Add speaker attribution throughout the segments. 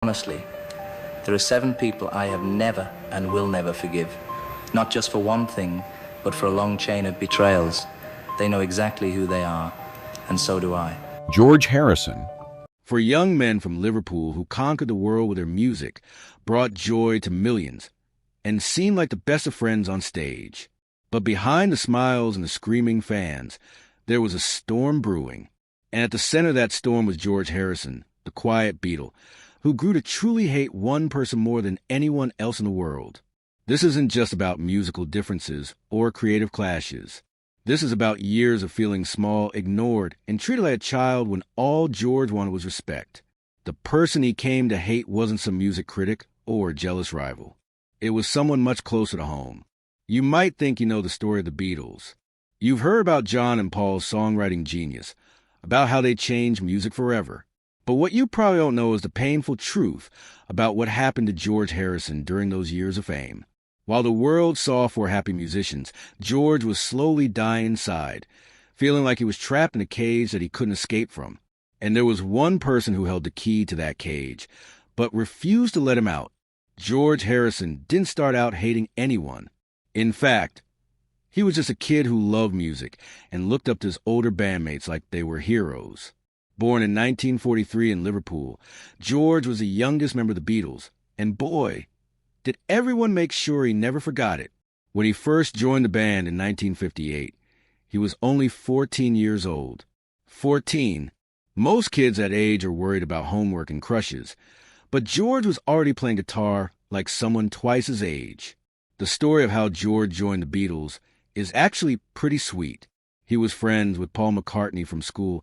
Speaker 1: Honestly, there are 7 people I have never and will never forgive. Not just for one thing, but for a long chain of betrayals. They know exactly who they are, and so do I.
Speaker 2: George Harrison.
Speaker 3: For young men from Liverpool who conquered the world with their music, brought joy to millions, and seemed like the best of friends on stage. But behind the smiles and the screaming fans, there was a storm brewing. And at the center of that storm was George Harrison, the quiet Beatle, who grew to truly hate one person more than anyone else in the world. This isn't just about musical differences or creative clashes. This is about years of feeling small, ignored, and treated like a child when all George wanted was respect. The person he came to hate wasn't some music critic or jealous rival. It was someone much closer to home. You might think you know the story of the Beatles. You've heard about John and Paul's songwriting genius, about how they changed music forever. But what you probably don't know is the painful truth about what happened to George Harrison during those years of fame. While the world saw 4 happy musicians, George was slowly dying inside, feeling like he was trapped in a cage that he couldn't escape from. And there was one person who held the key to that cage, but refused to let him out. George Harrison didn't start out hating anyone. In fact, he was just a kid who loved music and looked up to his older bandmates like they were heroes. Born in 1943 in Liverpool, George was the youngest member of the Beatles, and boy, did everyone make sure he never forgot it. When he first joined the band in 1958, he was only 14 years old. 14. Most kids that age are worried about homework and crushes, but George was already playing guitar like someone twice his age. The story of how George joined the Beatles is actually pretty sweet. He was friends with Paul McCartney from school,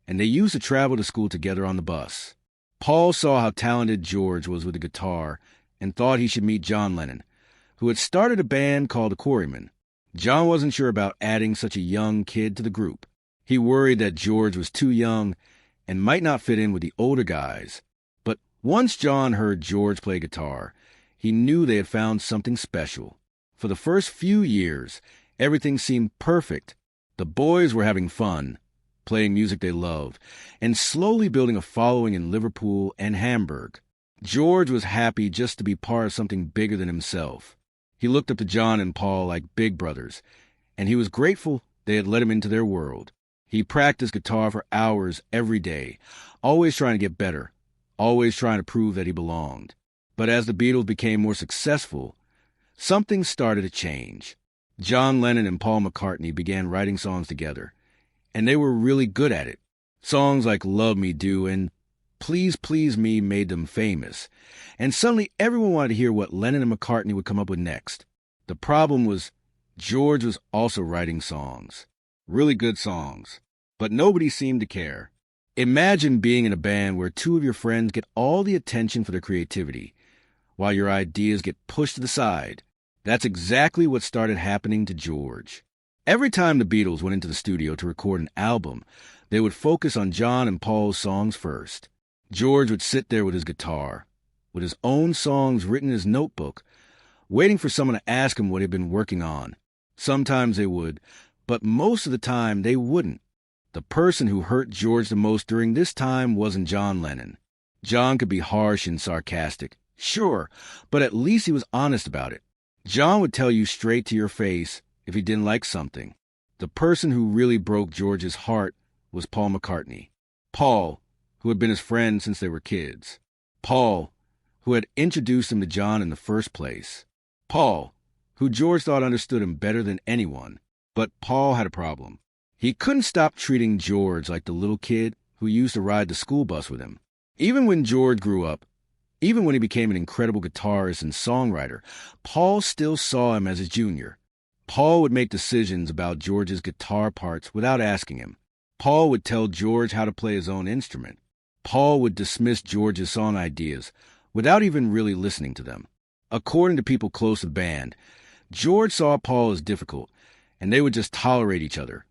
Speaker 3: and they used to travel to school together on the bus. Paul saw how talented George was with the guitar and thought he should meet John Lennon, who had started a band called the Quarrymen. John wasn't sure about adding such a young kid to the group. He worried that George was too young and might not fit in with the older guys. But once John heard George play guitar, he knew they had found something special. For the first few years, everything seemed perfect. The boys were having fun, playing music they loved, and slowly building a following in Liverpool and Hamburg. George was happy just to be part of something bigger than himself. He looked up to John and Paul like big brothers, and he was grateful they had let him into their world. He practiced guitar for hours every day, always trying to get better, always trying to prove that he belonged. But as the Beatles became more successful, something started to change. John Lennon and Paul McCartney began writing songs together, and they were really good at it. Songs like Love Me Do and Please Please Me made them famous, and suddenly everyone wanted to hear what Lennon and McCartney would come up with next. The problem was George was also writing songs, really good songs, but nobody seemed to care. Imagine being in a band where 2 of your friends get all the attention for their creativity, while your ideas get pushed to the side. That's exactly what started happening to George. Every time the Beatles went into the studio to record an album, they would focus on John and Paul's songs first. George would sit there with his guitar, with his own songs written in his notebook, waiting for someone to ask him what he'd been working on. Sometimes they would, but most of the time they wouldn't. The person who hurt George the most during this time wasn't John Lennon. John could be harsh and sarcastic, sure, but at least he was honest about it. John would tell you straight to your face if he didn't like something. The person who really broke George's heart was Paul McCartney. Paul, who had been his friend since they were kids. Paul, who had introduced him to John in the first place. Paul, who George thought understood him better than anyone. But Paul had a problem. He couldn't stop treating George like the little kid who used to ride the school bus with him. Even when George grew up, even when he became an incredible guitarist and songwriter, Paul still saw him as a junior. Paul would make decisions about George's guitar parts without asking him. Paul would tell George how to play his own instrument. Paul would dismiss George's song ideas without even really listening to them. According to people close to the band, George saw Paul as difficult, and they would just tolerate each other.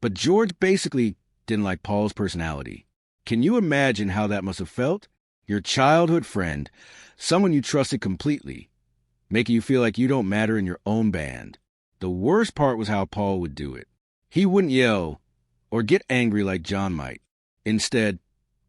Speaker 3: But George basically didn't like Paul's personality. Can you imagine how that must have felt? Your childhood friend, someone you trusted completely, making you feel like you don't matter in your own band. The worst part was how Paul would do it. He wouldn't yell or get angry like John might. Instead,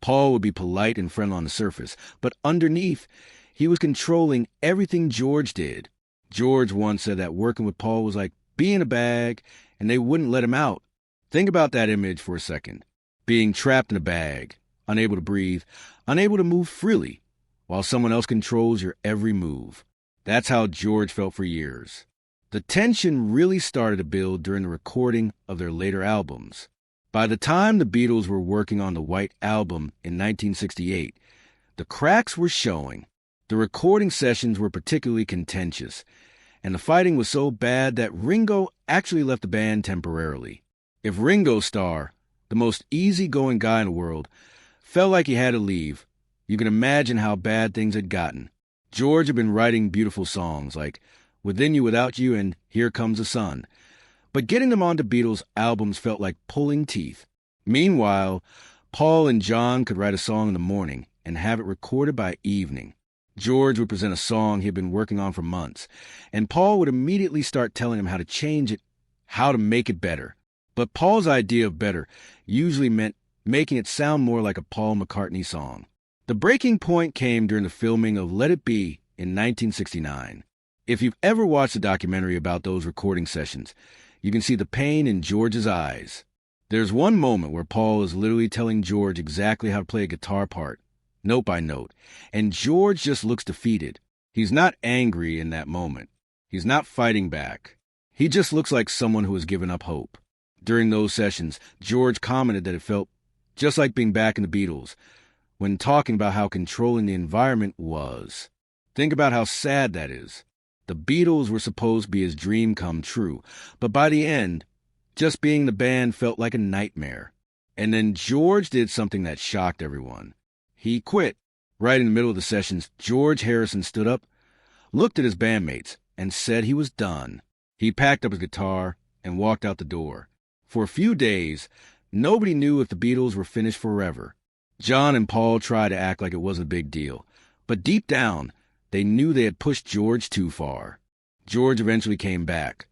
Speaker 3: Paul would be polite and friendly on the surface, but underneath, he was controlling everything George did. George once said that working with Paul was like being in a bag, and they wouldn't let him out. Think about that image for a second. Being trapped in a bag, unable to breathe, unable to move freely, while someone else controls your every move. That's how George felt for years. The tension really started to build during the recording of their later albums. By the time the Beatles were working on the White Album in 1968, the cracks were showing. The recording sessions were particularly contentious, and the fighting was so bad that Ringo actually left the band temporarily. If Ringo Starr, the most easygoing guy in the world, felt like he had to leave, you can imagine how bad things had gotten. George had been writing beautiful songs like Within You Without You and Here Comes the Sun, but getting them onto Beatles albums felt like pulling teeth. Meanwhile, Paul and John could write a song in the morning and have it recorded by evening. George would present a song he had been working on for months, and Paul would immediately start telling him how to change it, how to make it better. But Paul's idea of better usually meant making it sound more like a Paul McCartney song. The breaking point came during the filming of Let It Be in 1969. If you've ever watched a documentary about those recording sessions, you can see the pain in George's eyes. There's one moment where Paul is literally telling George exactly how to play a guitar part, note by note, and George just looks defeated. He's not angry in that moment. He's not fighting back. He just looks like someone who has given up hope. During those sessions, George commented that it felt just like being back in the Beatles, when talking about how controlling the environment was. Think about how sad that is. The Beatles were supposed to be his dream come true, but by the end, just being the band felt like a nightmare. And then George did something that shocked everyone. He quit. Right in the middle of the sessions, George Harrison stood up, looked at his bandmates, and said he was done. He packed up his guitar and walked out the door. For a few days, nobody knew if the Beatles were finished forever. John and Paul tried to act like it wasn't a big deal, but deep down, they knew they had pushed George too far. George eventually came back,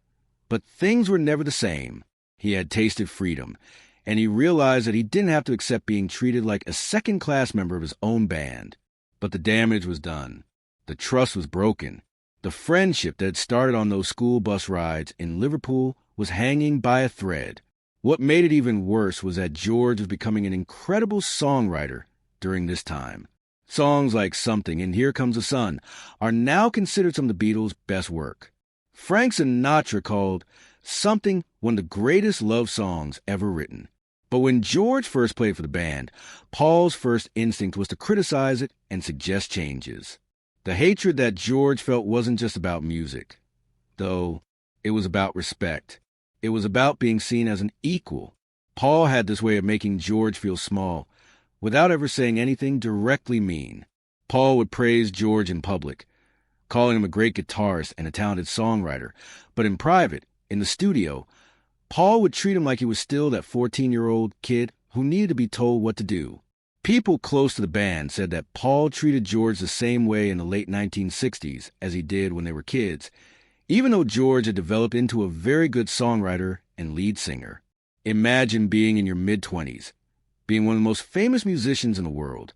Speaker 3: but things were never the same. He had tasted freedom, and he realized that he didn't have to accept being treated like a second-class member of his own band. But the damage was done. The trust was broken. The friendship that had started on those school bus rides in Liverpool was hanging by a thread. What made it even worse was that George was becoming an incredible songwriter during this time. Songs like Something and Here Comes the Sun are now considered some of the Beatles' best work. Frank Sinatra called Something one of the greatest love songs ever written. But when George first played for the band, Paul's first instinct was to criticize it and suggest changes. The hatred that George felt wasn't just about music, though it was about respect. It was about being seen as an equal. Paul had this way of making George feel small, without ever saying anything directly mean. Paul would praise George in public, calling him a great guitarist and a talented songwriter, but in private, in the studio, Paul would treat him like he was still that 14-year-old kid who needed to be told what to do. People close to the band said that Paul treated George the same way in the late 1960s as he did when they were kids, even though George had developed into a very good songwriter and lead singer. Imagine being in your mid-20s, being one of the most famous musicians in the world,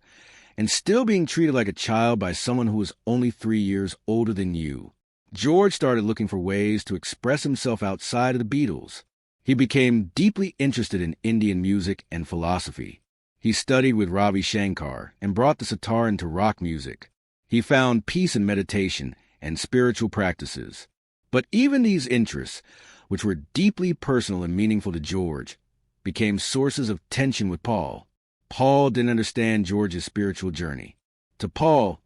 Speaker 3: and still being treated like a child by someone who was only 3 years older than you. George started looking for ways to express himself outside of the Beatles. He became deeply interested in Indian music and philosophy. He studied with Ravi Shankar and brought the sitar into rock music. He found peace in meditation and spiritual practices. But even these interests, which were deeply personal and meaningful to George, became sources of tension with Paul. Paul didn't understand George's spiritual journey. To Paul,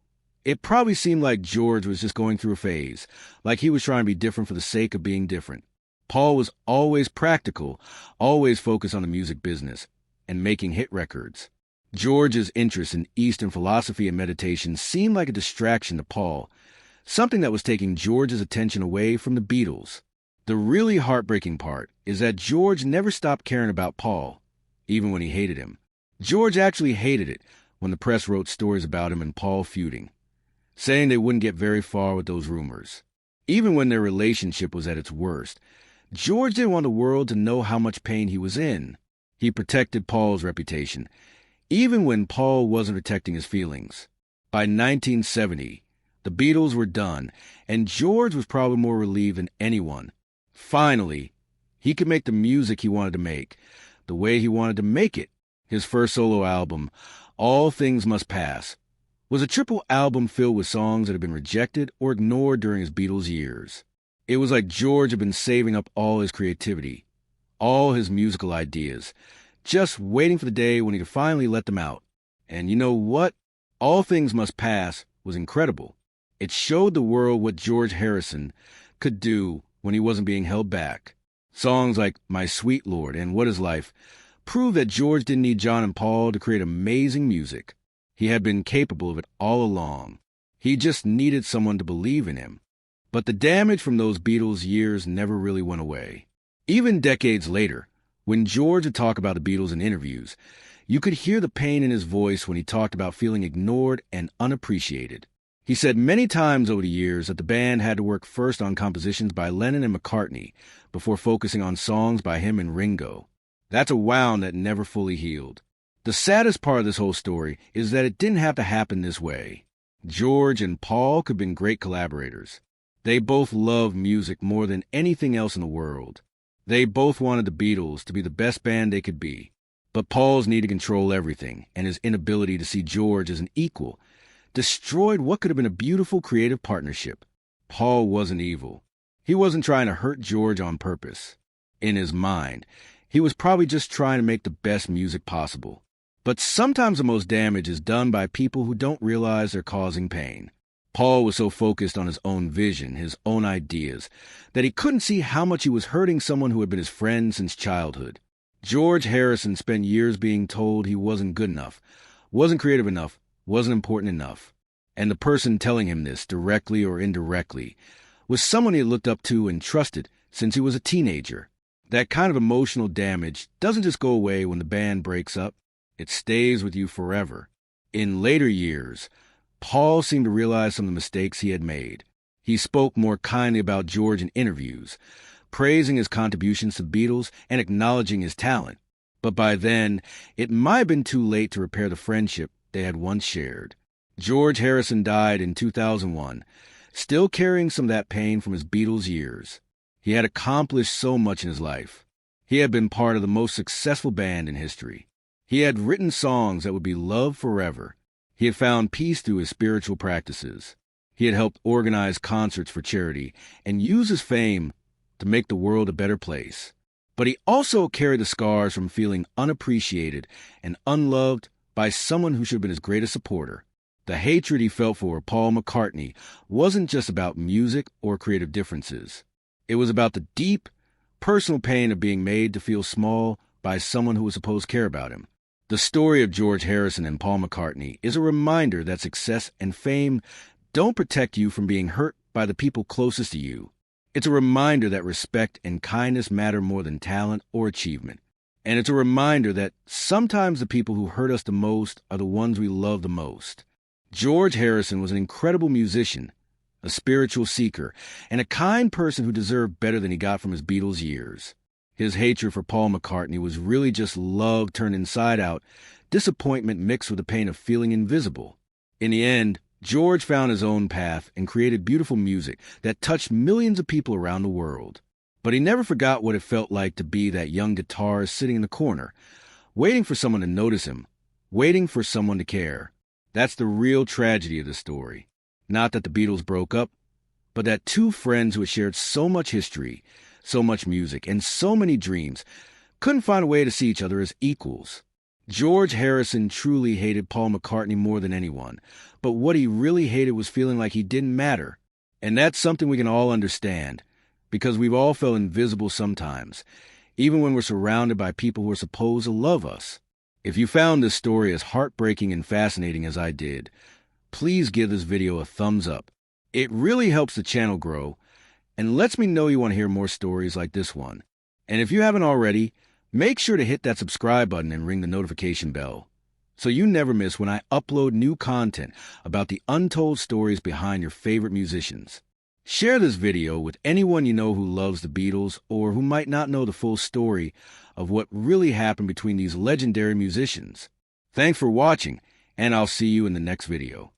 Speaker 3: it probably seemed like George was just going through a phase, like he was trying to be different for the sake of being different. Paul was always practical, always focused on the music business, and making hit records. George's interest in Eastern philosophy and meditation seemed like a distraction to Paul, something that was taking George's attention away from the Beatles. The really heartbreaking part is that George never stopped caring about Paul, even when he hated him. George actually hated it when the press wrote stories about him and Paul feuding, saying they wouldn't get very far with those rumors. Even when their relationship was at its worst, George didn't want the world to know how much pain he was in. He protected Paul's reputation, even when Paul wasn't protecting his feelings. By 1970, the Beatles were done, and George was probably more relieved than anyone. Finally, he could make the music he wanted to make, the way he wanted to make it. His first solo album, All Things Must Pass, was a triple album filled with songs that had been rejected or ignored during his Beatles years. It was like George had been saving up all his creativity, all his musical ideas, just waiting for the day when he could finally let them out. And you know what? All Things Must Pass was incredible. It showed the world what George Harrison could do when he wasn't being held back. Songs like My Sweet Lord and What Is Life proved that George didn't need John and Paul to create amazing music. He had been capable of it all along. He just needed someone to believe in him. But the damage from those Beatles years never really went away. Even decades later, when George would talk about the Beatles in interviews, you could hear the pain in his voice when he talked about feeling ignored and unappreciated. He said many times over the years that the band had to work first on compositions by Lennon and McCartney before focusing on songs by him and Ringo. That's a wound that never fully healed. The saddest part of this whole story is that it didn't have to happen this way. George and Paul could have been great collaborators. They both loved music more than anything else in the world. They both wanted the Beatles to be the best band they could be. But Paul's need to control everything and his inability to see George as an equal destroyed what could have been a beautiful creative partnership. Paul wasn't evil. He wasn't trying to hurt George on purpose. In his mind, he was probably just trying to make the best music possible. But sometimes the most damage is done by people who don't realize they're causing pain. Paul was so focused on his own vision, his own ideas, that he couldn't see how much he was hurting someone who had been his friend since childhood. George Harrison spent years being told he wasn't good enough, wasn't creative enough, wasn't important enough. And the person telling him this, directly or indirectly, was someone he had looked up to and trusted since he was a teenager. That kind of emotional damage doesn't just go away when the band breaks up. It stays with you forever. In later years, Paul seemed to realize some of the mistakes he had made. He spoke more kindly about George in interviews, praising his contributions to the Beatles and acknowledging his talent. But by then, it might have been too late to repair the friendship they had once shared. George Harrison died in 2001, still carrying some of that pain from his Beatles years. He had accomplished so much in his life. He had been part of the most successful band in history. He had written songs that would be loved forever. He had found peace through his spiritual practices. He had helped organize concerts for charity and use his fame to make the world a better place. But he also carried the scars from feeling unappreciated and unloved by someone who should have been his greatest supporter. The hatred he felt for Paul McCartney wasn't just about music or creative differences. It was about the deep, personal pain of being made to feel small by someone who was supposed to care about him. The story of George Harrison and Paul McCartney is a reminder that success and fame don't protect you from being hurt by the people closest to you. It's a reminder that respect and kindness matter more than talent or achievement. And it's a reminder that sometimes the people who hurt us the most are the ones we love the most. George Harrison was an incredible musician, a spiritual seeker, and a kind person who deserved better than he got from his Beatles years. His hatred for Paul McCartney was really just love turned inside out, disappointment mixed with the pain of feeling invisible. In the end, George found his own path and created beautiful music that touched millions of people around the world. But he never forgot what it felt like to be that young guitarist sitting in the corner, waiting for someone to notice him, waiting for someone to care. That's the real tragedy of the story. Not that the Beatles broke up, but that two friends who had shared so much history, so much music, and so many dreams couldn't find a way to see each other as equals. George Harrison truly hated Paul McCartney more than anyone, but what he really hated was feeling like he didn't matter. And that's something we can all understand, because we've all felt invisible sometimes, even when we're surrounded by people who are supposed to love us. If you found this story as heartbreaking and fascinating as I did, please give this video a thumbs up. It really helps the channel grow and lets me know you want to hear more stories like this one. And if you haven't already, make sure to hit that subscribe button and ring the notification bell so you never miss when I upload new content about the untold stories behind your favorite musicians. Share this video with anyone you know who loves the Beatles or who might not know the full story of what really happened between these legendary musicians. Thanks for watching, and I'll see you in the next video.